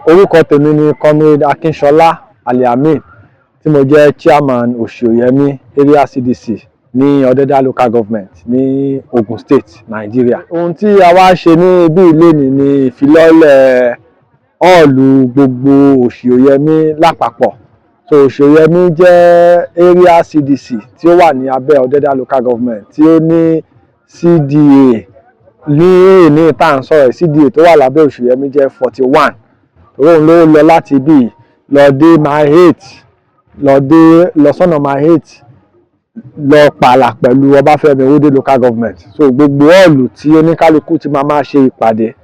Orúkọ tèmi ni Comrade Akínsọlá Aliamin tí mo jẹ́ chairman Òṣìòyẹmí area CDC ní Ọ̀dẹ́dá local government ní Ogun State, Nigeria. Ohun tí a wá ṣe ní ibi ìlénìí ni ìfilọ́lẹ̀ ọ̀ọ̀lù gbogbo Òṣìòyẹmí lápapọ̀. So Òṣìòyẹmí jẹ́ area CDC tí ó wà ní abẹ́ Ọ̀dẹ́dá local government tí ó ní CDA ní ìta ń sọ̀rọ̀. CDA tó wà lábẹ́ Òṣìòyẹmí jẹ́ 41. Òun ló lọ láti bí lọ dé Mile 8 lọ sọ́nà Mile 8 lọ pààlà pẹ̀lú Ọbáfẹ́mi Owódé local government. So gbogbo ọ̀ọ̀lù tí oníkálukú ti máa ṣe ìpàdé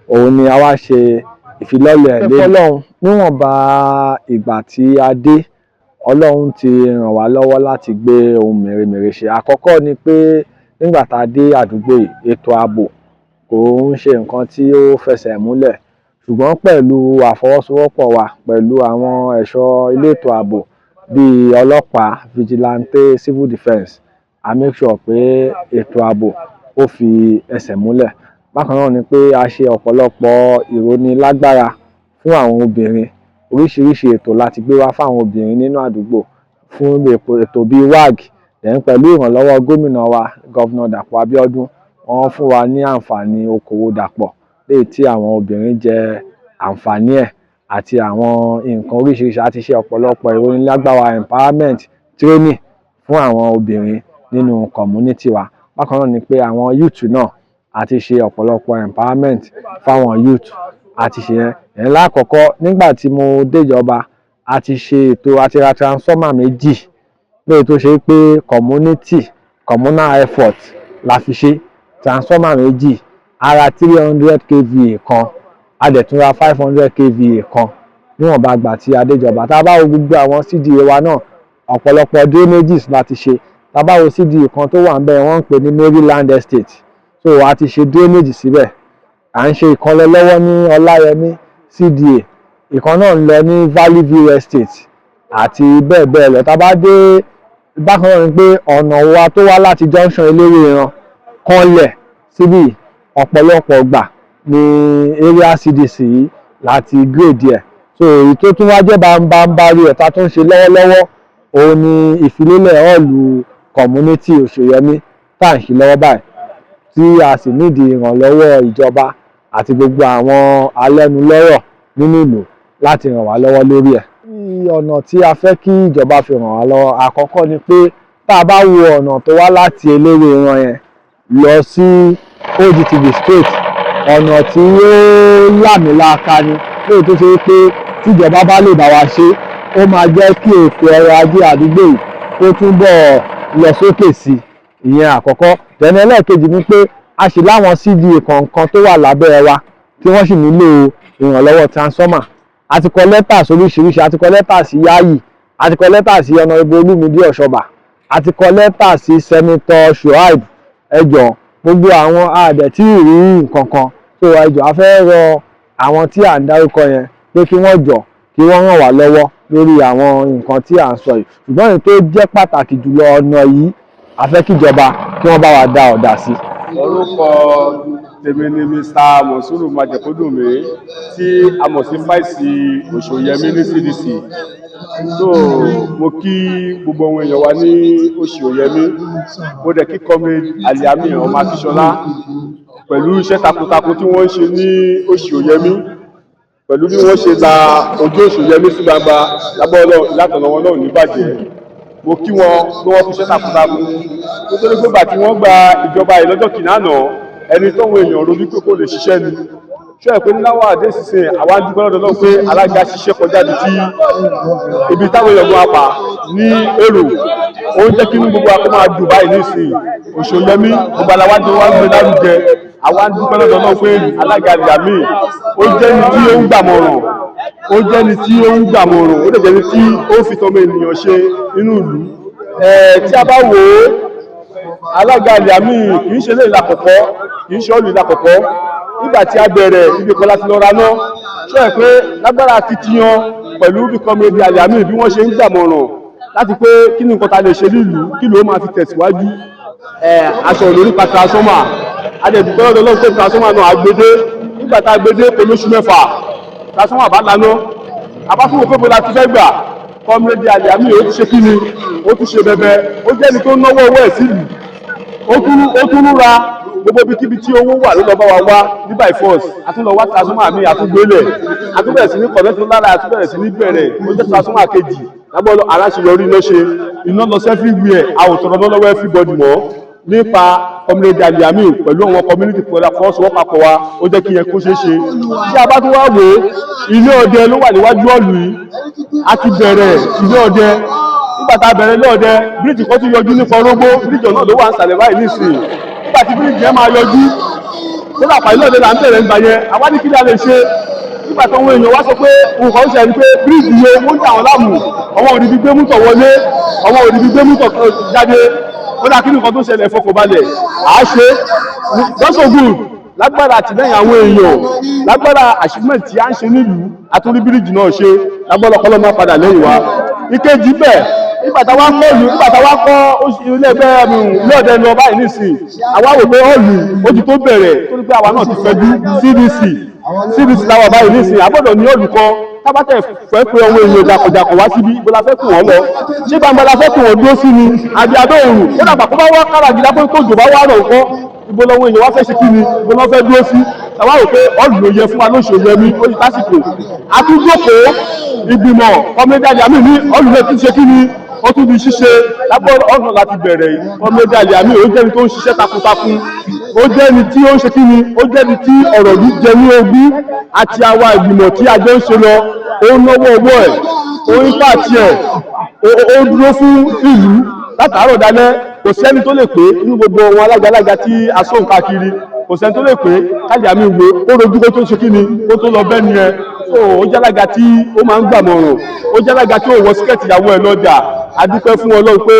òun ni a wá ṣe ìfilọ́lẹ̀ lé. Ọlọ́run níwọ̀nba ìgbà tí a dé, Ọlọ́run ti ràn wá lọ́wọ́ láti gbé ohun mèremère ṣe. Àkọ́kọ́ ni pé nígbà tá a dé àdúgbò yìí, ètò ààbò kò ń ṣe nǹkan tí ó fẹsẹ̀ múlẹ̀, ṣùgbọ́n pẹ̀lú àfọwọ́sowọ́pọ̀ wa pẹ̀lú àwọn ẹ̀ṣọ́ elétò ààbò bíi ọlọ́pàá, vigilante, civil defence, a make sure pé ètò ààbò ó fi ẹsẹ̀ múlẹ̀. Bákan náà ni pé a ṣe ọ̀pọ̀lọpọ̀ ìrónilágbára fún àwọn obìnrin. Oríṣiríṣi ètò láti gbé wá fáwọn obìnrin nínú àdúgbò fún ètò bíi WAG, pẹ̀lú ìrànlọ́wọ́ gómìnà wa Gọ́vnà Dàpọ̀ Abíọ́dún. Wọ́n fún wa ní àǹfààní okòwò dàpọ̀ léyìí tí àwọn obìnrin jẹ àǹfààní ẹ̀ àti àwọn nǹkan oríṣiríṣi. A ti ṣe ọ̀pọ̀lọpọ̀ ìrónilágbára empowerment training fún àwọn obìnrin nínú community wa. Bákan náà ni pé àwọn youth náà a ti ṣe ọ̀pọ̀lọpọ̀ empowerment fáwọn youth. A ti ṣe yẹn. Lákọ̀ọ́kọ́ nígbà tí mo déjọba, a ti ṣe ètò àti ra transformer 2 léyìí tó ṣe pé communal effort la fi ṣe. Transformer 2, ara 300 kVA kan, a dẹ̀ tún ra 500 kVA kan níwọ̀nba àgbà tí a déjọba. Tá a bá wo gbogbo àwọn CDA wa náà, ọ̀pọ̀lọpọ̀ drainages la ti ṣe. Tá a bá wo CDA kan tó wà níbẹ̀, wọ́n ń pè ní Maryland Estate. So a ti ṣe drainage síbẹ̀. À ń ṣe ìkan lọ lọ́wọ́ ní Ọláyẹmí CDA, ìkan náà ń lọ ní Valley View Estate àti bẹ́ẹ̀ bẹ́ẹ̀ lọ. Tá a bá dé bákan náà ni pé ọ̀nà wa tó wá láti junction Eléwéran kanlẹ̀ síbí ọ̀pọ̀lọpọ̀ gbà ní area CDC yìí láti grade ẹ̀. So èyí tó tún wá jẹ́ bámbámbárí ẹ̀ tá a tún ṣe lọ́wọ́lọ́wọ́ òun ni ìfilélẹ̀ ọ̀ọ̀lù community Òṣìòyẹmí tá à ń ṣe lọ́wọ́ báyìí, tí a sì nídìí ìrànlọ́wọ́ ìjọba àti gbogbo àwọn alẹ́nulọ́rọ̀ nínú ìlú láti ràn wá lọ́wọ́ lórí ẹ̀. Ọ̀nà tí a fẹ́ kí ìjọba fi ràn wá lọ́wọ́, àkọ́kọ́ ni pé tá a bá wo ọ̀nà tó wá láti Eléwéran yẹn lọ sí OGTV straight, ọ̀nà tí ó lámìlaka ni léyìí tó ṣe pé tíjọba bá lè bá wa ṣe, ó máa jẹ́ kí ètò ọrọ̀ ajé àdúgbò yìí kó túbọ̀ lọ sókè sí i. Ìyẹn àkọ́kọ́. Ẹlẹ́ẹ̀kejì ni pé a sì láwọn CDA kọ̀ọ̀kan tó wà lábẹ́ wa tí wọ́n sì nílò ìrànlọ́wọ́ transformer. A ti kọ lẹ́tà sóríṣiríṣi. A ti kọ lẹ́tà sí Yayi, a ti kọ lẹ́tà sí Honorable Olúmídé Ọ̀ṣọ́bà, a ti kọ lẹ́tà sí Senator Shuaib. Ẹ jọ̀ọ́ gbogbo àwọn àdẹ̀ tí ì rí nǹkan kan. So ẹ jọ̀ọ́ a fẹ́ rọ àwọn tí à ń dárúkọ yẹn pé kí wọ́n jọ̀ọ́ kí wọ́n ràn wá lọ́wọ́ lórí àwọn nǹkan tí à ń sọ yìí. Ṣùgbọ́n èyí tó jẹ́ pàtàkì jùlọ, ọ̀nà yìí a fẹ́ kíjọba kí wọ́n bá wa dá ọ̀dà sí. Orúkọ tèmi ni Mr. Monsuru Majekudunmi tí a mọ̀ sí Fáìsì Òṣìòyẹmí ní CDC. So mo kí gbogbo ohun èèyàn wa ní Òṣìòyẹmí. Mo dẹ̀ kí Comrade Aliamin ọmọ Akínsọlá pẹ̀lú iṣẹ́ takuntakun tí wọ́n ń ṣe ní Òṣìòyẹmí, pẹ̀lú bí wọ́n ṣe la ojú Òṣìòyẹmí sí gbangba lábọ́ ìlàtọ̀nà wọn náà ní bàjẹ́. Mo kí wọn pé wọ́n fi iṣẹ́ takuntakun. Nítorí pé gbà tí wọ́n gba ìjọba yìí lọ́jọ́ kìíní àná, ẹni tóun èèyàn ronú pé kò lè ṣiṣẹ́ ni. Ṣé ẹ pé níláwọ̀ àdé sísìn àwa ń dúpẹ́ lọ́dọ̀ náà pé alága ṣiṣẹ́ kọjá ibi táwọn èèyàn gbọ́ apá ní èrò. Ó ń jẹ́ kí gbogbo akọ́ máa dùn báyìí nísìnyí. Òṣìòyẹmí gbogbo aláwájú wa ń gbé lárugẹ. Àwa ń dúpẹ́ lọ́dọ̀ náà pé alága Aliamin ó jẹ́ ní tí ó ń gbàmọ̀ràn, ó jẹ́ ní tí ó ń gbàmọ̀ràn, ó dẹ̀ jẹ́ ní tí ó fi tọmọ ènìyàn ṣe nínú ìlú. Tí a bá wò ó, alága Aliamin kì í ṣe lè lákọ̀ọ́kọ́, kì í ṣe ọ̀lù lákọ̀ọ́kọ́. Nígbà tí a bẹ̀rẹ̀ ibi kan láti lọ ra náà, ṣé ẹ pé lágbára akitiyan pẹ̀lú bí Comrade Aliamin bí wọ́n ṣe ń gbàmọ̀ràn láti pé kí ni nǹkan ta lè ṣe nílùú, kí ló máa fi tẹ̀síwájú. Aṣọ lórí pa transformer, adẹ̀dùgbọ́n lọ́dọ̀ lọ́dọ̀ transformer náà agbede. Nígbà tá a gbede pẹ̀lú oṣù 6 transformer bá lánà abáfún òpópó la ti fẹ́ gbà Comrade Aliami ó ti ṣe kí ni ó ti ṣe bẹbẹ ó jẹ́ ẹni tó náwó owó ẹ̀ sílùú ó tún ra gbogbo ibikíbi tí owó wà ló lọ bá wa wá ní by force àtúnlọ wá transformer mi àtúngbélẹ̀ àtúbẹ̀rẹ̀ sí ní kọ̀mẹ́tì lára àtúbẹ̀rẹ̀ sí ní bẹ̀rẹ̀ ó jẹ́ transformer kejì lábọ́lọ́ aláṣeyọrí lọ́ṣe iná lọ everywhere àwòtọ́rọ̀ lọ́wọ́ everybody mọ́ nípa Comrade Aliami pẹ̀lú àwọn community fọwọ́sowọ́papọ̀ wa ó jẹ́ kí yẹn kó ṣeé ṣe tí a bá tún wá wò ilé ọdẹ ló wà níwájú ọ̀lù yìí a ti bẹ̀rẹ̀ ilé ọdẹ nígbà tá a bẹ̀rẹ̀ ilé ọdẹ bíríìjì kan tún yọjú nípa orógbó bíríìjì náà ló wà ń sàlẹ̀ báyìí nísìnyí nígbà tí bíríìjì yẹn máa yọjú tó dàpà ilé ọdẹ là ń bẹ̀rẹ̀ nígbà yẹn àwa ní kí ni a lè ṣe nígbà tó àwọn èèyàn wá sọ pé nǹkan ṣe ni pé bíríìjì yẹn ó ń dà wọ́n láàmú àwọn òdìbí gbé mútọ̀ wọlé àwọn òdìbí gbé mútọ̀ jáde ó dá kí nǹkan tó ṣẹlẹ̀ fọkànbalẹ̀ àá ṣe lọ́sọ̀gùn lágbára àtìlẹ́yìn àwọn èèyàn lágbára achievement tí a ń ṣe nílùú àtúrí bíríìjì náà ṣe lágbára ọpọlọ máa padà lẹ́yìn wa ìkejì bẹ́ẹ̀ nígbà táwa kọ́ ilé ẹgbẹ́ ilé ọdẹ lọ báyìí nísìnyí àwa wò pé ọ̀lù ojú tó bẹ̀rẹ̀ tó ní pé àwa náà ti fẹ́jú CDC láwa báyìí nísìnyí àbọ̀dọ̀ ní olùkọ́ tábàtẹ̀ fẹ́ pé ọmọ èèyàn jàkọ̀jàkọ̀ wá síbí ibo la fẹ́ kù wọ́n lọ ṣé gbangba la fẹ́ kù wọ́n dúró sí ni àbí abẹ́ òrùn ó dàgbà kó bá wá kára gidi pé tójò bá wà rọ̀ nǹkan ibo lọ́wọ́ èèyàn wá fẹ́ ṣe kí ni ibo lọ́ fẹ́ dúró sí àwa rò pé ọ̀lù ló yẹ fún wa lóṣù yẹmi ó ti tásìkò àtúndòkó ìgbìmọ̀ Comrade Aliami ní ọ̀lù lè tún ṣe kí ni ó tún di ṣíṣe lágbọ́dọ̀ ọ̀nà láti bẹ̀rẹ̀ yìí Comrade Aliami ó jẹ́ni tó ń ṣiṣẹ́ takuntakun ó jẹ́ni tí ó ń ṣe kí ni ó jẹ́ni tí ọ̀rọ̀ yìí jẹ ní ogún àti àwa ìgbìmọ̀ tí a jọ ń ṣe lọ ó náwó owó ẹ̀ ó ń pàtì ẹ̀ ó dúró fún ìlú látàárọ̀ dalẹ́ kò sẹ́ni tó lè pé inú gbogbo wọn alágalága tí a sóhun káàkiri kò sẹ́ni tó lè pé Aliami wo ó rojú kó tó ṣe kí ni ó tó lọ bẹ́ẹ̀ ni ẹ ó jálága tí ó máa ń gbàmọ̀ràn ó jálága tí ó wọ síkẹ́ẹ̀tì ìyàwó ẹ̀ lọ́jà adúpẹ́ fún Ọlọ́run pé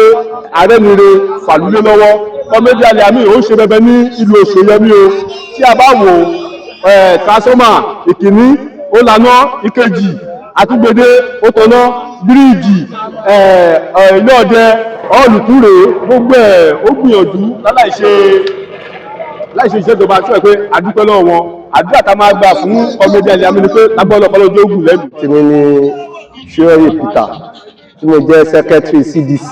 ààrẹ nire fàlúlé lọ́wọ́ Comrade Aliami ó ń ṣe bẹbẹ ní ìlú Òṣòyẹmí o tí a bá wò transformer ìkíní ó lànà ìkejì àtúgbèdé ó tọ́nà bíríìjì ilé ọdẹ ọ̀lùkúrè gbogbo ẹ̀ ó gbìyànjú láìṣe ìṣèjọba tí wọ́n pé adúpẹ́ lọ́wọ́ wọn àdúrà tá máa gbà fún Comrade Aliami ni pé lágbọ́n ọlọ́pàá lójú ogun lẹ́nu. tèmi ni Ṣóyè Peter tí mo jẹ́ secretary CDC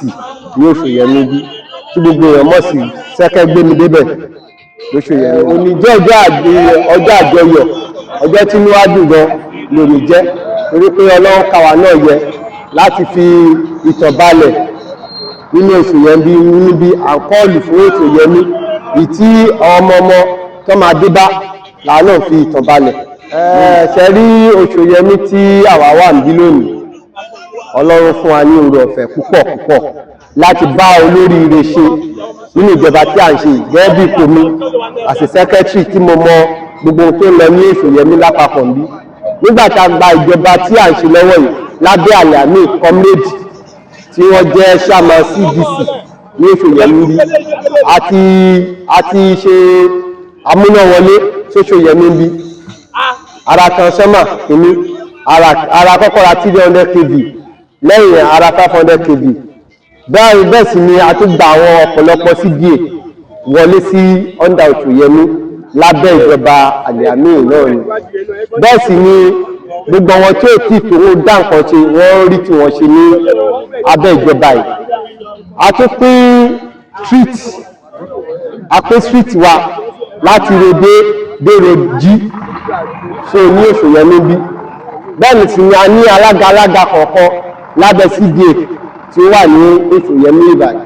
ní Òṣòyẹmí bí tí gbogbo èèyàn mọ̀ sí sẹ́kẹ́ gbé mi débẹ̀ lóṣòyẹmí. òní jẹ́ ọjọ́ àjọyọ̀ ọjọ́ tí níwájú gan lòní jẹ́ torí pé Ọlọ́run kàwá náà yẹ láti fi ìtàn balẹ̀ nínú Òṣòyẹmí níbi àǹkọ́ọ̀lù fún Òṣòyẹmí ìtí ọmọ tó máa dé bá làánà fi ìtàn balẹ̀. ṣe rí Òṣòyẹmí tí àwa wà níbí lónìí Ọlọ́run fún wa ní oore ọ̀fẹ́ púpọ̀ láti bá olóríire ṣe nínú ìjọba tí à ń ṣe gẹ́gẹ́ bí ipò mi àti secretary tí mo mọ gbogbo ohun tó ń lọ ní Òṣòyẹmí lápapọ̀ níbí nígbà tá a gba ìjọba tí à ń ṣe lọ́wọ́ yìí lábẹ́ Aliami comrade tí wọ́n jẹ́ chairman CDC ní Òṣòyẹmí bí àti ṣe amúnáwọlé s'Òṣòyẹmí bí ara transformer kìíní ara kọ́kọ́ra 300 kV lẹ́yìn ara 500 kV bẹ́ẹ̀ sì ni a tún gba àwọn ọ̀pọ̀lọpọ̀ CDA wọlé sí under Òṣòyẹmí lábẹ́ ìjọba Aliami náà ni bẹ́ẹ̀ sì ni gbogbo wọn tí ó tí ìtòwò dá nǹkan ṣe wọ́n rí tí wọ́n ṣe ní abẹ́ ìjọba yìí a tún pín street wa láti Rèdé dé Ròjí so ní Òṣòyẹmí bí bẹ́ẹ̀ sì ni a ní alága kọ̀ọ̀kan lábẹ́ CDA tí ó wà ní Òṣòyẹmí Ìbàdàn.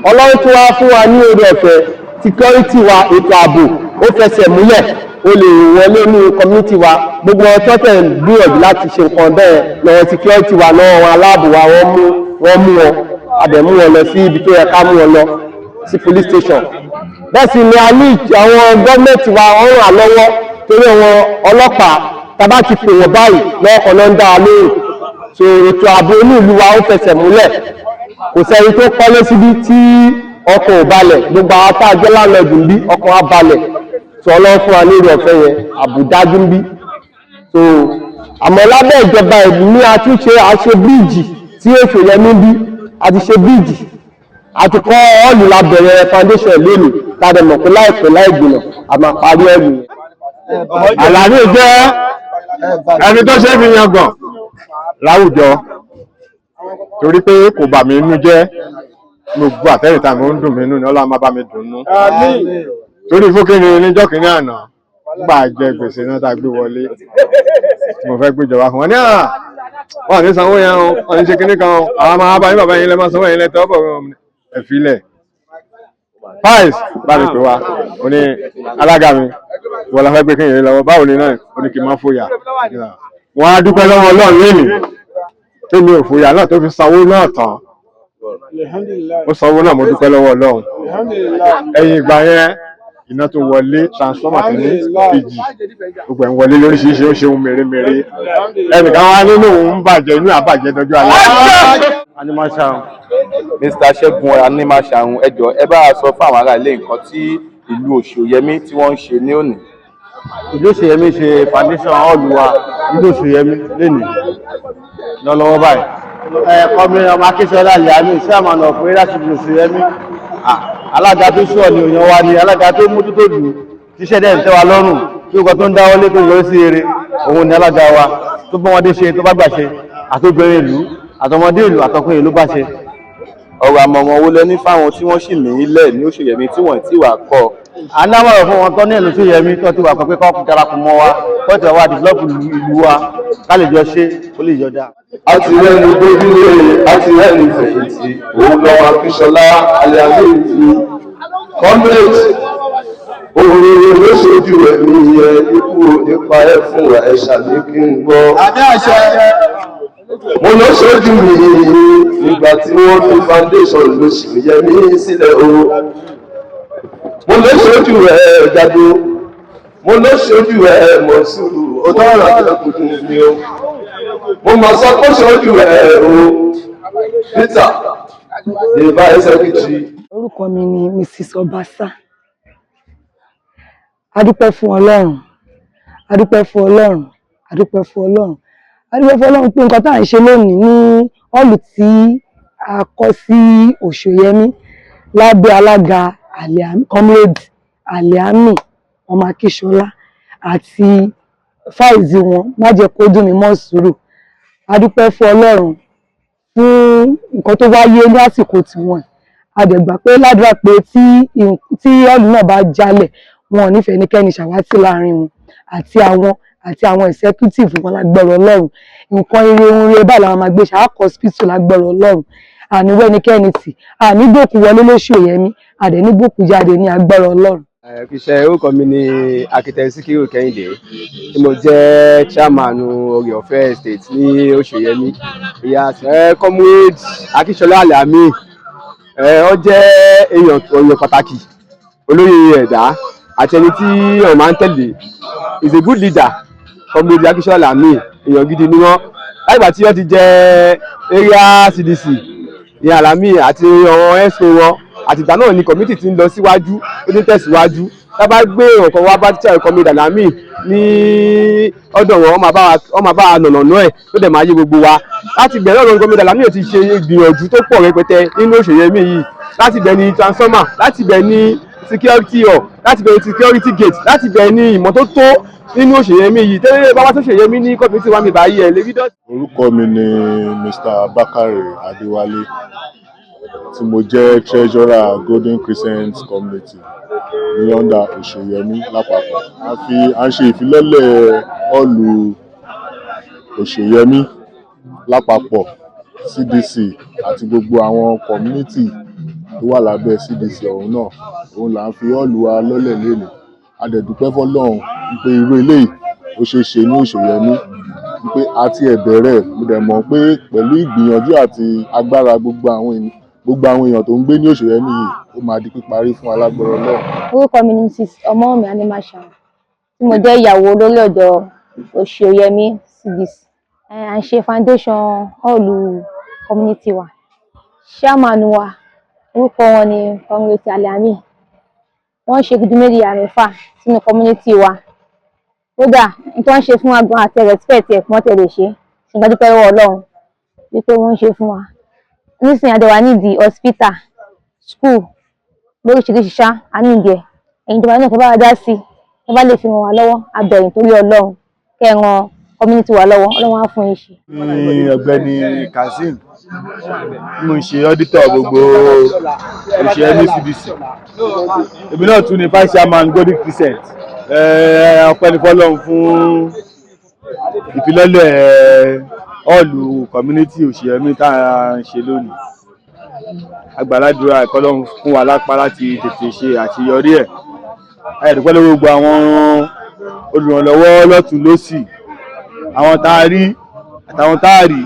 Ọlọ́run tó wá fún wa ní oore ọ̀fẹ́ security wa ètò ààbò ó fẹsẹ̀ múlẹ̀ ó lè wọlé ní community wa gbogbo ọjọ́ tẹ̀ ń gbìyànjú láti ṣe nǹkan bẹ́ẹ̀ lọ́wọ́ security wa náà wọn aláàbò wa wọ́n mú wọn àbẹ̀mú wọn lọ sí ibi tó yẹ ká mú wọn lọ sí police station. bẹ́ẹ̀ sì ni a ní àwọn gọ́ọ̀mẹ̀ntì wa wọ́n ràn lọ́wọ́ torí àwọn ọlọ́pàá tàbá ti pè wọ́n báyìí lọ́kàn náà ń dá a lóhùn so ètò ààbò inú ìlú wa ó fẹsẹ̀ múlẹ̀ kò sẹ́ni tó kọ́lé síbi tí ọkàn ò balẹ̀ gbogbo àwọn tá a jẹ́ láńlọ́ọ̀dù ń bí ọkàn á balẹ̀ so Ọlọ́run fún wa ní ìrọ̀ ọ̀fẹ́ yẹn àbùdájú ń bí so àmọ́ lábẹ́ ìjọba ìlú ní àtúnṣe àṣe bíríìjì tí Òṣòyẹmí bí a ti ṣe bíríìjì a ti kọ́ ọ́ọ̀lù lábẹ̀rẹ̀ foundation lónìí tàbí mọ̀ pé láìpẹ́ láì gbìnà a máa parí ọ̀lù yẹn. Àlàní jẹ́ ẹni tó ṣe é fi yangàn láwùjọ torí pé kò bà mí inú jẹ́ gbogbo àtẹ́yìntà mi ń dùn mí inú ni Ọlọ́run máa bá mi dùn nú torí fúnkìnì níjọ́ kìíní àná gbà jẹ gbèsè náà tá a gbé wọlé tí mo fẹ́ gbéjọba fún wọn ní wọn ní sanwó yẹn o wọn ní ṣe kíní kan o àwọn máa bá yín bàbá yín lẹ máa sanwó yẹn lẹ tọ́ bọ̀ ẹ̀fílẹ̀ pies bá mi pè wá ó ní alága mi wọ́n la fẹ́ gbé kéèyàn lọ́wọ́ báwo ni náà ó ní kí n má fòyà wọ́n á dúpẹ́ lọ́wọ́ Ọlọ́run lẹ́nu tó ní òfòyà náà tó fi sanwó náà tán ó sanwó náà mo dúpẹ́ lọ́wọ́ Ọlọ́run ẹ̀yìn ìgbà yẹn iná tó wọlé transformer tó ní kejì gbogbo ẹ̀ ń wọlé lóríṣiríṣi ó ṣeun mèremère ẹnìkan wá nínú òun bàjẹ́ inú àbàjẹ́ dọjọ́ alẹ́. Animashaun Mr. Ṣẹ́gun Animashaun ẹ jọ̀ọ́ ẹ bá a sọ fún àwọn ará ilé nǹkan tí ìlú Òṣòyẹmí tí wọ́n ń ṣe ní òní. ìlú Òṣòyẹmí ṣe foundation hall wa ìlú Òṣòyẹmí lénìí lọ́wọ́ báyìí kọ́mi ọmọ Akínsọ́lá Liami chairman of leadership Òṣòyẹmí alága tó sọ ni òyìn wa ni alága tó mójútó jù tíṣẹ́ dẹ̀ ń tẹ́ wa lọ́rùn tí ó kọ́ tó ń dáwọ́lé tó yọrí sí eré òun ni alága wa tó bọ́mọdé ṣe tó bá gbà ṣe àtòbìnrin ìlú àtọmọdé ìlú àtọkùnrin ìlú bá ṣe. ọ̀rọ̀ àmọ̀ràn wo lẹ ní fáwọn tí wọ́n sì ní ilẹ̀ ní Òṣòyẹmí tí wọ́n ti wà kọ́. a ń dámọ̀ràn fún wọn tó ní ìlú Òṣòyẹmí tó ti wà pẹ́ pé kọ́ darapọ̀ mọ́ wa kó tẹ̀ wá dìvlọ́pù ìlú wa ká lè jọ ṣe ó lè jọ dáa. a ti rẹ́ni gbójúlé a ti rẹ́ni fẹ̀yìntì òun lọ́wọ́ Akínsọ́lá Liami ti comrade òun ló ṣojú ẹ̀mí yẹ ikú nípa ẹ̀ fún ẹ̀ṣà ní kí n gbọ́. mo lọ ṣojú mi nígbà tí wọ́n fi foundation Òṣòyẹmí sílẹ̀ o mo lọ ṣojú ẹ̀ Gàdó mo lọ ṣojú ẹ̀ Mọ̀súrù ọ̀dọ́rọ̀ àjẹkùnkùn mi o mo máa sọ pé ṣojú ẹ̀ o Peter the vice secretary. Orúkọ mi ni Mrs. Ọbaṣá. Adúpẹ́ fún Ọlọ́run, adúpẹ́ fún Ọlọ́run, adúpẹ́ fún Ọlọ́run, adúpẹ́ fún Ọlọ́run pé nǹkan tá à ń ṣe lónìí ní hall tí a kọ́ sí Òṣòyẹmí lábẹ́ alága comrade Liami ọmọ Akínsọ́lá àti fáìzì wọn Májẹ̀kódùn ní Mọ̀súrù. Adúpẹ́ fún Ọlọ́run fún nǹkan tó wáyé ní àsìkò tiwọn. A dẹ̀ gbà pé ládùúrà pé tí hall náà bá jálẹ̀ wọn ò nífẹ̀ẹ́ ẹnikẹ́ni ṣàwátì láàrin wọn àti àwọn executive wọn lágbára Ọlọ́run. Nǹkan ire ohun ire báyìí làwọn máa gbé ṣàkọ hospital lágbára Ọlọ́run. Àníwẹ́ ẹnikẹ́ni tì ànígbòkú wọlé l'Òṣòyẹmí àdẹ̀nígbòkú jáde ní agbára Ọlọ́run. Iṣẹ́ orúkọ mi ni Akitẹ Síkírù Kẹ́hìndé tí mo jẹ́ chairman Oore Ọ̀fẹ́ estate ní Òṣòyẹmí. Comrade Akínsọ́lá Liami ó jẹ́ èèyàn pàtàkì olóyè ẹ̀dá àti ẹni tí ọ̀ máa ń tẹ̀lé is a good leader. Comrade Akínsọ́lá Liami èèyàn gidi ni wọ́n láìgbà tí wọ́n ti jẹ́ area CDC ní Liami àti ọ̀rọ̀ ẹ̀sùn wọn àtìgbà náà ni committee ti ń lọ síwájú ó ní tẹ̀síwájú tá a bá gbé nǹkan wá bá tíṣà Comrade Liami ní ọ̀dọ̀ wọn wọ́n máa bá a nànàná ẹ̀ tó dẹ̀ máa yé gbogbo wa láti bẹ̀rẹ̀ ọ̀rọ̀ Comrade Liami ti ṣe ìgbìyànjú tó pọ̀ rẹpẹtẹ nínú Òṣòyẹmí yìí láti bẹ̀ ní transformer láti bẹ̀ ní security hall láti bẹ̀ ní security gate láti bẹ̀ ní ìmọ́tótó nínú Òṣòyẹmí yìí tẹ́lẹ̀ bá wá tó Òṣòyẹmí ní committee wa mi báyìí ẹ̀ lébi dọ́tí. Orúkọ mi ni Mr. Bakare Adéwálé tí mo jẹ́ treasurer Golden Crescent Community ní under Òṣòyẹmí lápapọ̀. À ń ṣe ìfilọ́lẹ̀ họ́ọ̀lù Òṣòyẹmí lápapọ̀ CDC àti gbogbo àwọn community tó wà lábẹ́ CDC ọ̀hún náà òun là ń fi họ́ọ̀lù wa lọ́lẹ̀ lénìí. A dẹ̀ dúpẹ́ fọ́lọ́run wípé irú eléyìí ó ṣeé ṣe ní Òṣòyẹmí wípé a ti bẹ̀rẹ̀ mo dẹ̀ mọ̀ pé pẹ̀lú ìgbìyànjú àti agbára gbogbo àwọn èèyàn tó ń gbé ní Òṣòyẹmí yìí ó máa di píparí fún alágbára Ọlọ́run. Orúkọ mi ni Mrs. Ọmọ́wùmí Animashaun tí mo jẹ́ ìyàwó olórí ọ̀dọ́ Òṣòyẹmí CDC. À ń ṣe foundation hall community wa. Chairman wa orúkọ wọn ni Comrade Liami. Wọ́n ṣe guduméjì àmẹ́fà sínú community wa. Kódà nítorí wọ́n ṣe fún wa gan àti respect ẹ̀ pọ́n tẹ̀lé ṣe ṣùgbọ́n dúpẹ́ lọ́wọ́ Ọlọ́run wípé wọ́n ń ṣe fún wa. Nísìnyí àdéhùn nídìí hospital school lóríṣiríṣi ṣá àníìdí ẹ̀ ẹ̀yin ìjọba náà kẹ́ bá wa dá sí ẹ bá lè fi ràn wá lọ́wọ́ abẹ̀yìn torí Ọlọ́run kẹ́ ran community wa lọ́wọ́ Ọlọ́run á fún yín ṣe. ní ọ̀gbẹ́ni Kazeem mo ń ṣe auditor gbogbo òṣèyẹmí CDC èmi náà tún ní vice chairman Golden Crescent ọpẹ́ ní fọ́lọ́run fún ìfilọ́lẹ̀ ọ̀ọ̀lù community òṣèyẹmí tá à ń ṣe lónìí agbàládùúrà ìkọlọ́run fún wa lápá láti tètè ṣe àṣeyọrí ẹ̀ ayẹ̀dùpẹ́ lórí gbogbo àwọn olùrànlọ́wọ́ lọ́tùn lósì àwọn tá a rí àtàwọn tá a rí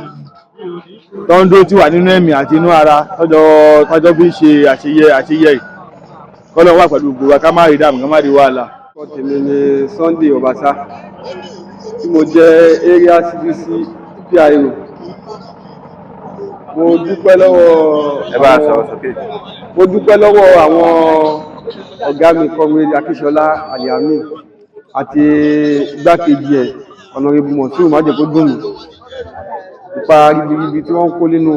tó ń dúró tí wà nínú ẹ̀mí àti inú ara tọ́jọ́ fi ń ṣe àṣeyẹ kọ́lọ́run wà pẹ̀lú gbogbo wa ká má rí dààmú ká má rí wàhálà. Tèmi ni Sunday Obasa tí mo jẹ́ area CDC PIO. Mo dúpẹ́ lọ́wọ́ àwọn ọ̀gá mi Comrade Akínsọ́lá Aliami àti igbákejì ẹ̀ Honorable Monsuru Májèkódùnmí nípa ribiribi tí wọ́n ń kó nínú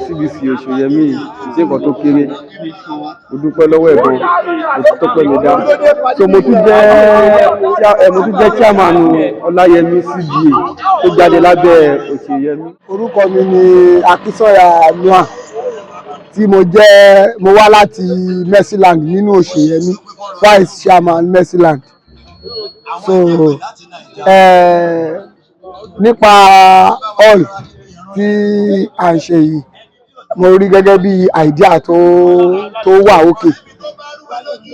CDC Òṣòyẹmí ìṣe nǹkan tó kéré. Mo dúpẹ́ lọ́wọ́ ẹ̀gbọ́n tó pẹ́ mi dá. So mo tún jẹ́ chairman Ọláyẹmí CDA tó jáde lábẹ́ Òṣòyẹmí. Orúkọ mi ni Akínsọ́yà Noah tí mo wá láti Mercyland nínú Òṣòyẹmí, vice chairman Mercyland. So nípa all tí à ń ṣe yìí mo rí gẹ́gẹ́ bí idea tó wà òkè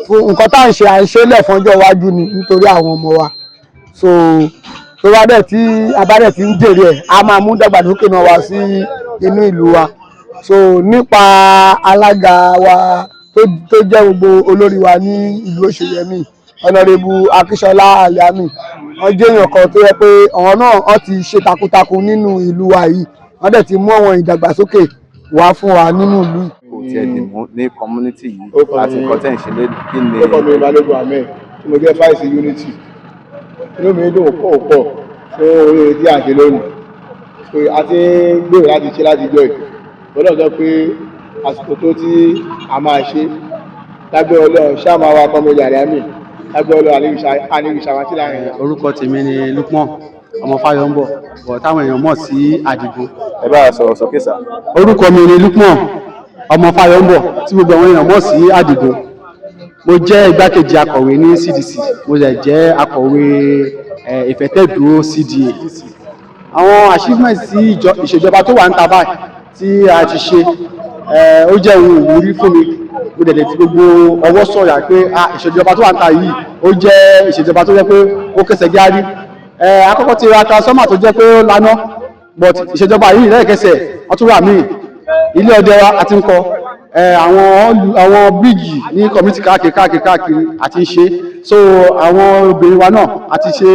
fún nǹkan tá à ń ṣe lẹ̀ fọ́njọ́ iwájú ni nítorí àwọn ọmọ wa. So tó bá dẹ̀ tí abádẹ̀ tí ń jèrè ẹ̀ a máa mú dàgbàsókè náà wá sí inú ìlú wa. So nípa alága wa tó jẹ́ gbogbo olórí wa ní ìlú Òṣòyẹmí Honorable Akínsọ́lá Aliami wọ́n jẹ́ èèyàn kan tó yẹ pé àwọn náà wọ́n ti ṣe takuntakun nínú ìlú wa yìí wọ́n dẹ̀ ti mú àwọn ìdàgbàsókè wá fún wa nínú ìlú yìí. kò tiẹ̀ lè mú ní community yìí àti nǹkan tẹ̀ ń ṣe lẹ́nu kí ni. ó kọ́ mi Balógun Ahmed tí mo jẹ́ vice unity inú mi dùn pọ̀ fún oríire tí à ń ṣe lónìí pé a ti ń gbèrò láti ṣe láti jọ yìí lọ́dọ̀ sọ pé àsìkò tó tí a máa ṣe lábẹ́ Ọlọ́run ṣáà máa wá Comrade Aliami lábẹ́ Ọlọ́run àníwìṣàwátì láàrin yẹn. Orúkọ tèmi ni Lukman ọmọ Fáyọ̀mbọ̀ bọ̀ táwọn èèyàn mọ̀ sí Àdìgún. ẹ bá a sọ̀rọ̀ sókè sá. Orúkọ mi ni Lukman ọmọ Fáyọ̀mbọ̀ tí gbogbo àwọn èèyàn mọ̀ sí Àdìgún. Mo jẹ́ igbákejì akọ̀wé ní CDC mo sì jẹ́ akọ̀wé ìfẹ̀tẹ̀dúró CDA. Àwọn achievement sí ìṣèjọba tó wà ń ta báyìí tí a ti ṣe ó jẹ́ ohun ìwúrí fún mi mo dẹ̀ ti gbogbo ọwọ́ sọ̀yà pé ìṣèjọba tó wà ń ta yìí ó jẹ́ ìṣèjọba tó jẹ́ pé ó kẹsẹ̀ járí. Àkọ́kọ́ ti ra transformer tó jẹ́ pé ó laná but ìṣèjọba yìí lẹ́ẹ̀kẹsẹ̀ wọ́n tún rà míì ilé ọdẹ wa àti ń kọ́ àwọn bíríìjì ní community káàkiri àti ń ṣe so àwọn obìnrin wa náà àti ṣe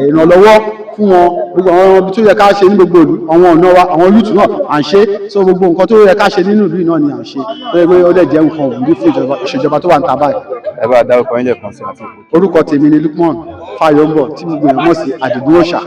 ìrànlọ́wọ́ fún wọn gbogbo àwọn ibi tó yẹ ká ṣe ní gbogbo ìlú àwọn ọ̀nà wa àwọn youth náà à ń ṣe so gbogbo nǹkan tó yẹ ká ṣe nínú ìlú náà ni à ń ṣe tó yẹ pé ó dẹ̀ jẹ́ nǹkan òwúrí fún ìṣèjọba tó wà ń ta báyìí. ẹ bá a dárúkọ yín lẹ́ẹ̀kan sí àti. Orúkọ tèmi ni Lukman Fáyọ̀mbọ̀ tí gbogbo èèyàn mọ̀ sí Àdìgún Òòṣà.